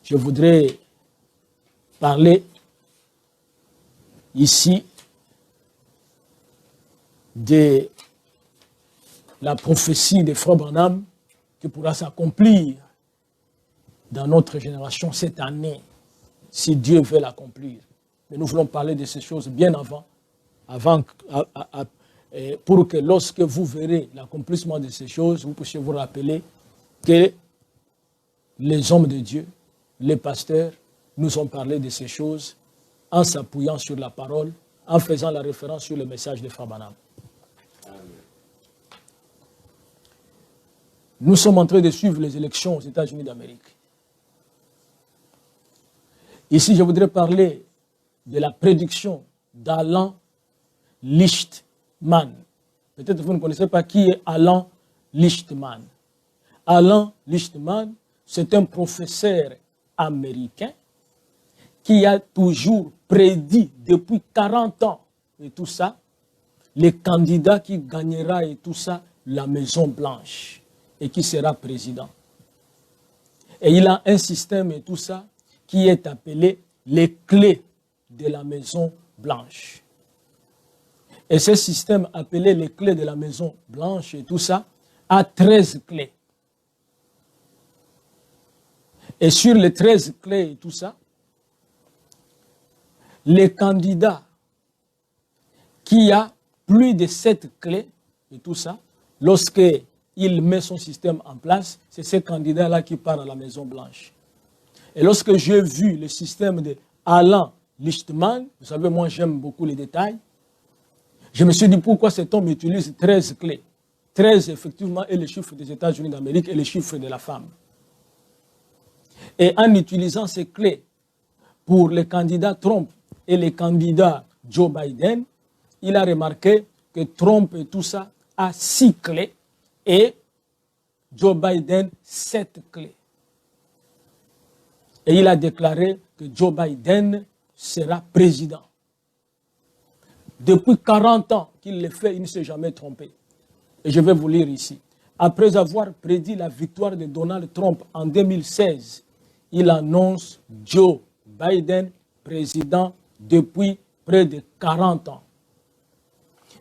je voudrais parler ici de la prophétie de Frère Branham qui pourra s'accomplir dans notre génération cette année, si Dieu veut l'accomplir. Mais nous voulons parler de ces choses bien pour que lorsque vous verrez l'accomplissement de ces choses, vous puissiez vous rappeler que les hommes de Dieu, les pasteurs, nous ont parlé de ces choses en s'appuyant sur la parole, en faisant la référence sur le message de Frère Branham. Nous sommes en train de suivre les élections aux États-Unis d'Amérique. Ici, je voudrais parler de la prédiction d'Alan Lichtman. Peut-être que vous ne connaissez pas qui est Alan Lichtman. Alan Lichtman, c'est un professeur américain qui a toujours prédit depuis 40 ans et tout ça, les candidats qui gagnera et tout ça, la Maison Blanche et qui sera président. Et il a un système et tout ça qui est appelé les clés de la Maison Blanche. Et ce système appelé les clés de la Maison Blanche et tout ça a 13 clés. Et sur les 13 clés et tout ça, les candidats qui a plus de 7 clés et tout ça, lorsqu'il met son système en place, c'est ces candidats-là qui partent à la Maison Blanche. Et lorsque j'ai vu le système de Alan Lichtman, vous savez, moi j'aime beaucoup les détails, je me suis dit pourquoi cet homme utilise 13 clés. 13 effectivement est le chiffre des États-Unis d'Amérique et le chiffre de la femme. Et en utilisant ces clés pour les candidats Trump et les candidats Joe Biden, il a remarqué que Trump et tout ça a 6 clés et Joe Biden 7 clés. Et il a déclaré que Joe Biden sera président. Depuis 40 ans qu'il le fait, il ne s'est jamais trompé. Et je vais vous lire ici. Après avoir prédit la victoire de Donald Trump en 2016, il annonce Joe Biden président depuis près de 40 ans.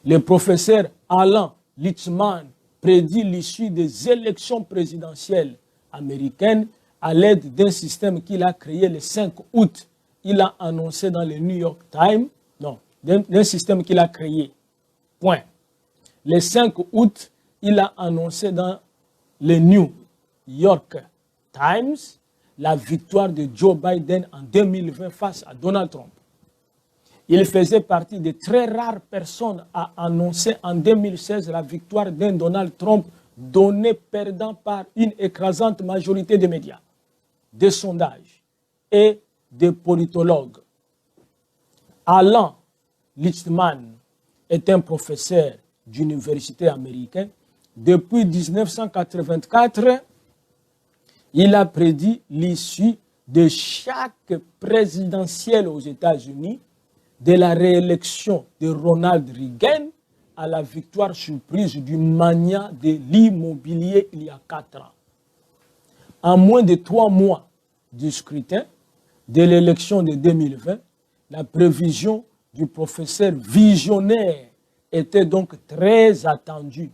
Le professeur Alan Lichtman prédit l'issue des élections présidentielles américaines à l'aide d'un système qu'il a créé le 5 août. Il a annoncé dans le New York Times, d'un système qu'il a créé. Point. Le 5 août, il a annoncé dans le New York Times la victoire de Joe Biden en 2020 face à Donald Trump. Il faisait partie des très rares personnes à annoncer en 2016 la victoire d'un Donald Trump donné perdant par une écrasante majorité des médias, des sondages et des politologues. Alan Lichtman est un professeur d'université américain. Depuis 1984, il a prédit l'issue de chaque présidentielle aux États-Unis, de la réélection de Ronald Reagan à la victoire surprise du magnat de l'immobilier il y a 4 ans. En moins de 3 mois du scrutin de l'élection de 2020, la prévision du professeur visionnaire était donc très attendue,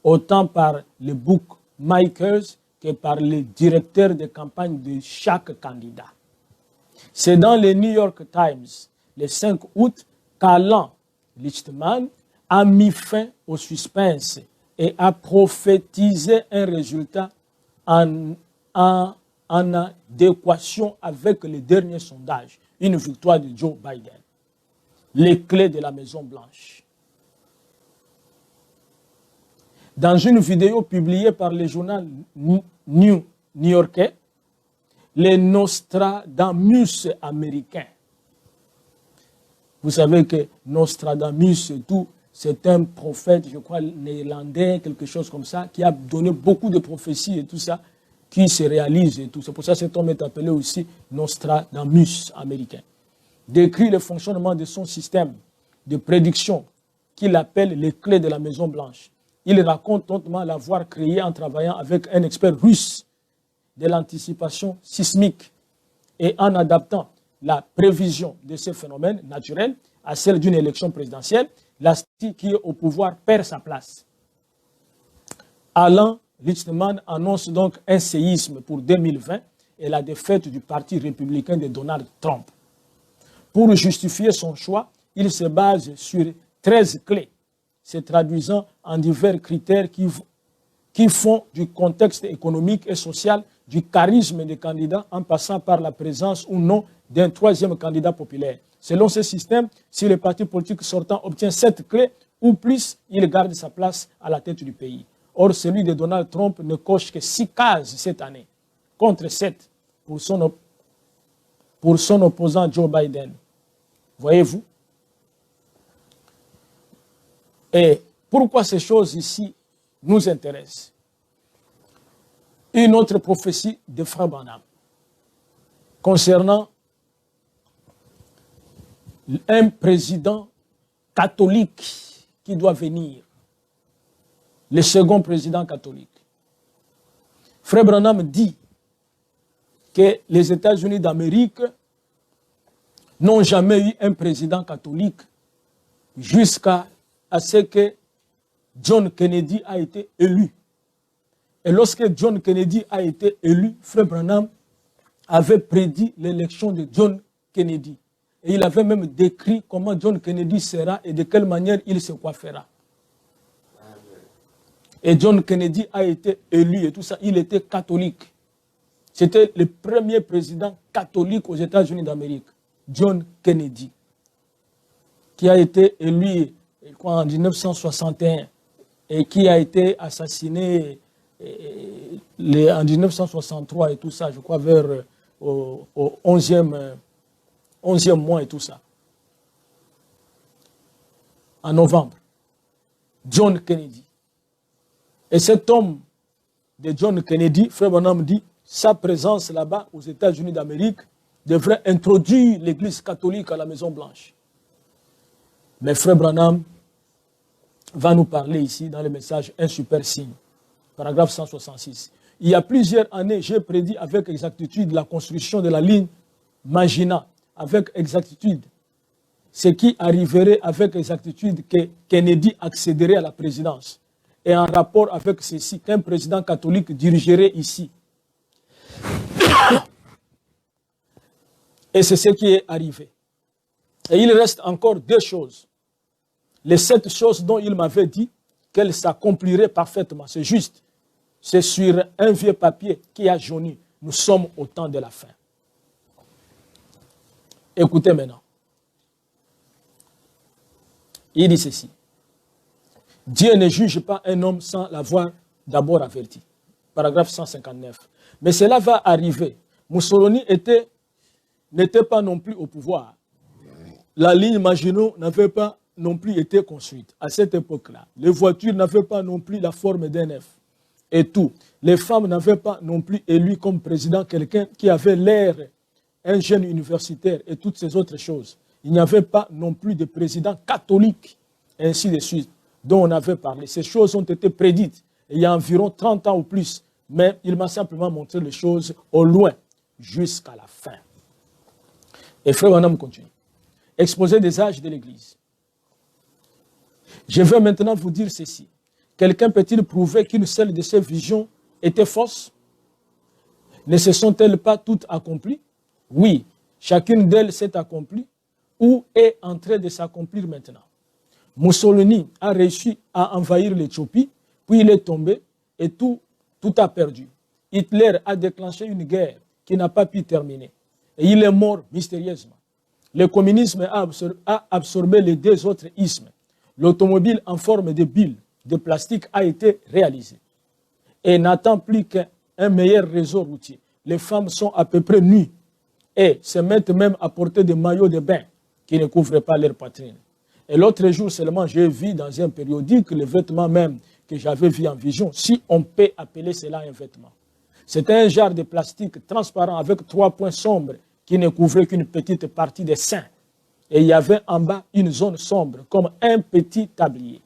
autant par les bookmakers que par les directeurs de campagne de chaque candidat. C'est dans le New York Times, le 5 août, qu'Alan Lichtman a mis fin au suspense et a prophétisé un résultat en adéquation avec les derniers sondages, une victoire de Joe Biden. Les clés de la Maison Blanche. Dans une vidéo publiée par le journal New-Yorkais, les Nostradamus américains. Vous savez que Nostradamus, c'est un prophète, je crois, néerlandais, quelque chose comme ça, qui a donné beaucoup de prophéties et tout ça, qui se réalisent et tout. C'est pour ça que cet homme est appelé aussi Nostradamus américain. Décrit le fonctionnement de son système de prédiction qu'il appelle les clés de la Maison Blanche. Il raconte notamment l'avoir créé en travaillant avec un expert russe de l'anticipation sismique et en adaptant la prévision de ces phénomènes naturels à celle d'une élection présidentielle, la partie qui est au pouvoir perd sa place. Alan Lichtman annonce donc un séisme pour 2020 et la défaite du Parti républicain de Donald Trump. Pour justifier son choix, il se base sur 13 clés, se traduisant en divers critères qui font du contexte économique et social, du charisme des candidats en passant par la présence ou non d'un troisième candidat populaire. Selon ce système, si le parti politique sortant obtient 7 clés ou plus, il garde sa place à la tête du pays. Or, celui de Donald Trump ne coche que 6 cases cette année, contre 7 pour son opposant Joe Biden. Voyez-vous? Et pourquoi ces choses ici nous intéressent? Une autre prophétie de Frère Branham concernant un président catholique qui doit venir, le second président catholique. Frère Branham dit que les États-Unis d'Amérique n'ont jamais eu un président catholique jusqu'à ce que John Kennedy a été élu. Et lorsque John Kennedy a été élu, Frère Branham avait prédit l'élection de John Kennedy. Et il avait même décrit comment John Kennedy sera et de quelle manière il se coiffera. Et John Kennedy a été élu et tout ça, il était catholique. C'était le premier président catholique aux États-Unis d'Amérique, John Kennedy, qui a été élu en 1961 et qui a été assassiné en 1963 et tout ça, je crois vers au 11e mois et tout ça. En novembre. John Kennedy. Et cet homme de John Kennedy, Frère Branham dit, sa présence là-bas aux États-Unis d'Amérique devrait introduire l'Église catholique à la Maison Blanche. Mais Frère Branham va nous parler ici dans le message Un super signe, paragraphe 166. Il y a plusieurs années, j'ai prédit avec exactitude la construction de la ligne Maginot, avec exactitude ce qui arriverait avec exactitude que Kennedy accéderait à la présidence. Et en rapport avec ceci, qu'un président catholique dirigerait ici. Et c'est ce qui est arrivé. Et il reste encore 2 choses. Les 7 choses dont il m'avait dit qu'elles s'accompliraient parfaitement. C'est juste. C'est sur un vieux papier qui a jauni. Nous sommes au temps de la fin. Écoutez maintenant. Il dit ceci. Dieu ne juge pas un homme sans l'avoir d'abord averti. Paragraphe 159. Mais cela va arriver. Mussolini n'était pas non plus au pouvoir. La ligne Maginot n'avait pas non plus été construite à cette époque-là. Les voitures n'avaient pas non plus la forme d'un F. Et tout. Les femmes n'avaient pas non plus élu comme président quelqu'un qui avait l'air un jeune universitaire et toutes ces autres choses. Il n'y avait pas non plus de président catholique, et ainsi de suite, dont on avait parlé. Ces choses ont été prédites il y a environ 30 ans ou plus, mais il m'a simplement montré les choses au loin, jusqu'à la fin. Et Frère Branham continue. Exposé des âges de l'Église. Je vais maintenant vous dire ceci. Quelqu'un peut-il prouver qu'une seule de ces visions était fausse? Ne se sont-elles pas toutes accomplies? Oui, chacune d'elles s'est accomplie ou est en train de s'accomplir maintenant. Mussolini a réussi à envahir l'Éthiopie, puis il est tombé et tout a perdu. Hitler a déclenché une guerre qui n'a pas pu terminer et il est mort mystérieusement. Le communisme a absorbé les 2 autres ismes. L'automobile en forme de bille de plastique a été réalisée et n'attend plus qu'un meilleur réseau routier. Les femmes sont à peu près nues et se mettent même à porter des maillots de bain qui ne couvrent pas leur poitrine. Et l'autre jour seulement, j'ai vu dans un périodique les vêtements même que j'avais vus en vision, si on peut appeler cela un vêtement. C'était un jarre de plastique transparent avec 3 points sombres qui ne couvraient qu'une petite partie des seins. Et il y avait en bas une zone sombre, comme un petit tablier.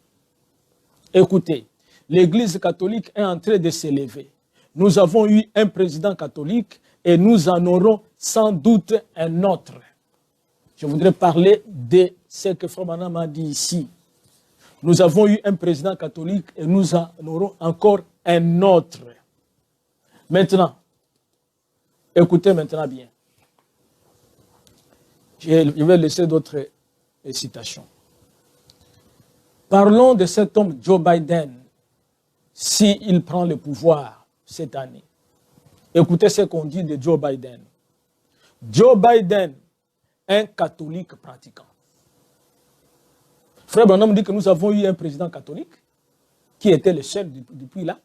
Écoutez, l'Église catholique est en train de s'élever. Nous avons eu un président catholique, et nous en aurons sans doute un autre. Je voudrais parler de ce que Frère Branham a dit ici. Nous avons eu un président catholique et nous en aurons encore un autre. Maintenant, écoutez maintenant bien. Je vais laisser d'autres citations. Parlons de cet homme Joe Biden, s'il prend le pouvoir cette année. Écoutez ce qu'on dit de Joe Biden. Joe Biden, un catholique pratiquant. Frère Branham dit que nous avons eu un président catholique qui était le seul depuis là,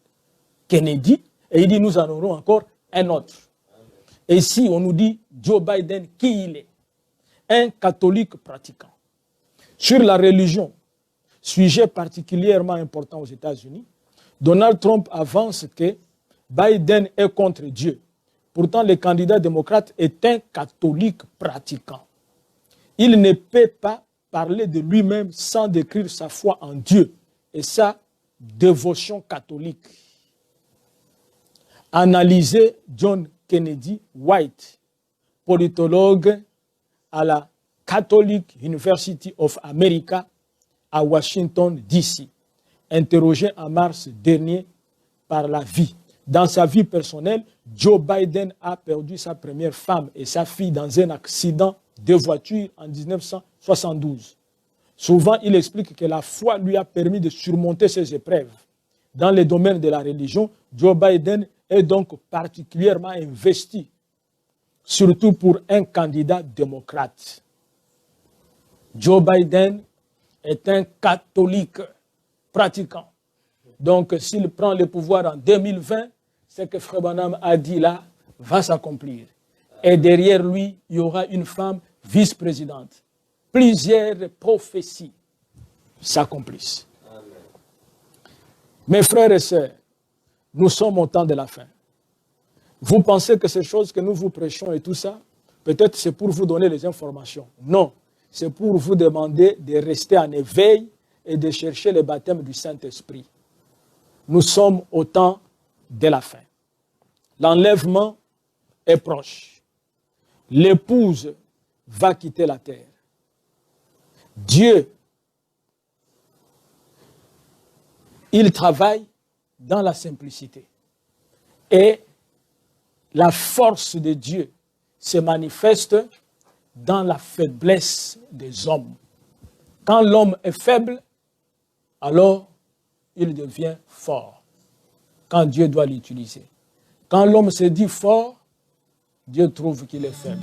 Kennedy, et il dit nous en aurons encore un autre. Et ici, on nous dit Joe Biden, qui il est? Un catholique pratiquant. Sur la religion, sujet particulièrement important aux États-Unis, Donald Trump avance que Biden est contre Dieu. Pourtant, le candidat démocrate est un catholique pratiquant. Il ne peut pas parler de lui-même sans décrire sa foi en Dieu et sa dévotion catholique. Analysez John Kennedy White, politologue à la Catholic University of America à Washington, D.C., interrogé en mars dernier par la vie. Dans sa vie personnelle, Joe Biden a perdu sa première femme et sa fille dans un accident de voiture en 1972. Souvent, il explique que la foi lui a permis de surmonter ces épreuves. Dans le domaine de la religion, Joe Biden est donc particulièrement investi, surtout pour un candidat démocrate. Joe Biden est un catholique pratiquant. Donc, s'il prend le pouvoir en 2020, ce que Frère Branham a dit là va s'accomplir. Et derrière lui, il y aura une femme vice-présidente. Plusieurs prophéties s'accomplissent. Mes frères et sœurs, nous sommes au temps de la fin. Vous pensez que ces choses que nous vous prêchons et tout ça, peut-être c'est pour vous donner les informations. Non, c'est pour vous demander de rester en éveil et de chercher le baptême du Saint-Esprit. Nous sommes au temps de la fin. L'enlèvement est proche. L'épouse va quitter la terre. Dieu, il travaille dans la simplicité. Et la force de Dieu se manifeste dans la faiblesse des hommes. Quand l'homme est faible, alors il devient fort. Quand Dieu doit l'utiliser. Quand l'homme se dit fort, Dieu trouve qu'il est faible.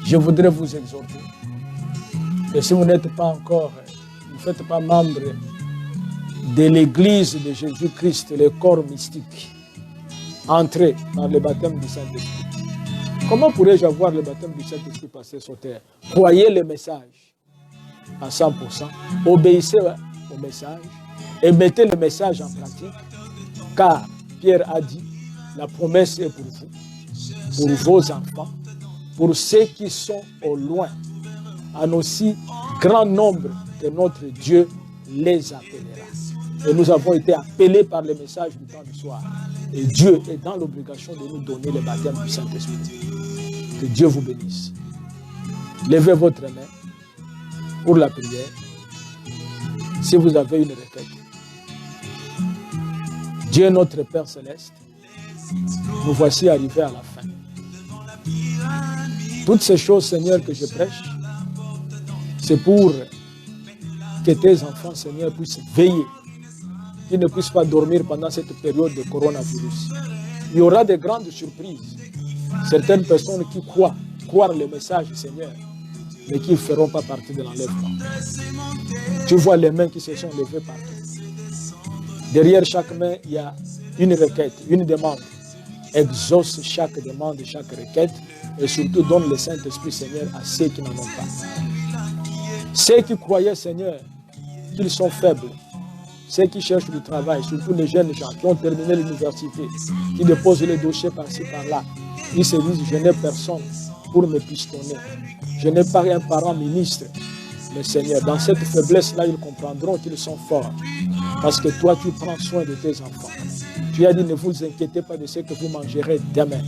Je voudrais vous exhorter. Et si vous n'êtes pas encore, vous ne faites pas membre de l'Église de Jésus-Christ, le corps mystique, entrez dans le baptême du Saint-Esprit. Comment pourrais-je avoir le baptême du Saint-Esprit passé sur terre? Croyez le message à 100%, obéissez au message et mettez le message en pratique, car Pierre a dit, la promesse est pour vous, pour vos enfants, pour ceux qui sont au loin, en aussi grand nombre que notre Dieu les appellera. Et nous avons été appelés par le message du temps du soir. Et Dieu est dans l'obligation de nous donner le baptême du Saint-Esprit. Que Dieu vous bénisse. Levez votre main pour la prière. Si vous avez une requête. Dieu notre Père Céleste, nous voici arrivés à la fin. Toutes ces choses, Seigneur, que je prêche, c'est pour que tes enfants, Seigneur, puissent veiller, qu'ils ne puissent pas dormir pendant cette période de coronavirus. Il y aura de grandes surprises. Certaines personnes qui croient le message, Seigneur, mais qui ne feront pas partie de l'enlèvement. Tu vois les mains qui se sont levées partout. Derrière chaque main, il y a une requête, une demande. Exauce chaque demande, chaque requête, et surtout donne le Saint-Esprit, Seigneur, à ceux qui n'en ont pas. Ceux qui croyaient, Seigneur, qu'ils sont faibles, ceux qui cherchent du travail, surtout les jeunes gens qui ont terminé l'université, qui déposent les dossiers par-ci, par-là, ils se disent, je n'ai personne pour me pistonner. Je n'ai pas un parent ministre. Mais Seigneur, dans cette faiblesse-là, ils comprendront qu'ils sont forts. Parce que toi, tu prends soin de tes enfants. Tu as dit, ne vous inquiétez pas de ce que vous mangerez demain,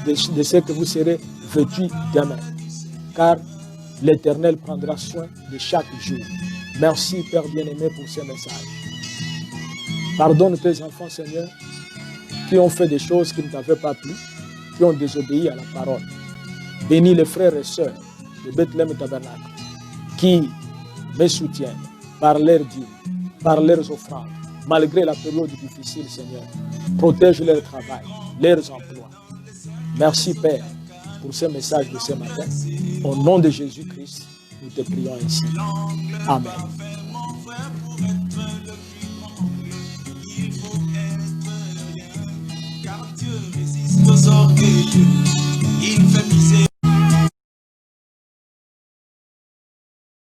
de ce que vous serez vêtus demain, car l'Éternel prendra soin de chaque jour. Merci, Père bien-aimé, pour ce message. Pardonne tes enfants, Seigneur, qui ont fait des choses qui ne t'avaient pas plu, qui ont désobéi à la parole. Bénis les frères et sœurs de Bethléem et Tabernacle, qui me soutiennent par leurs dîmes, par leurs offrandes, malgré la période difficile, Seigneur. Protège leur travail, leurs emplois. Merci, Père, pour ce message de ce matin. Au nom de Jésus-Christ, nous te prions ainsi. Amen. Car Dieu résiste aux orgueilleux.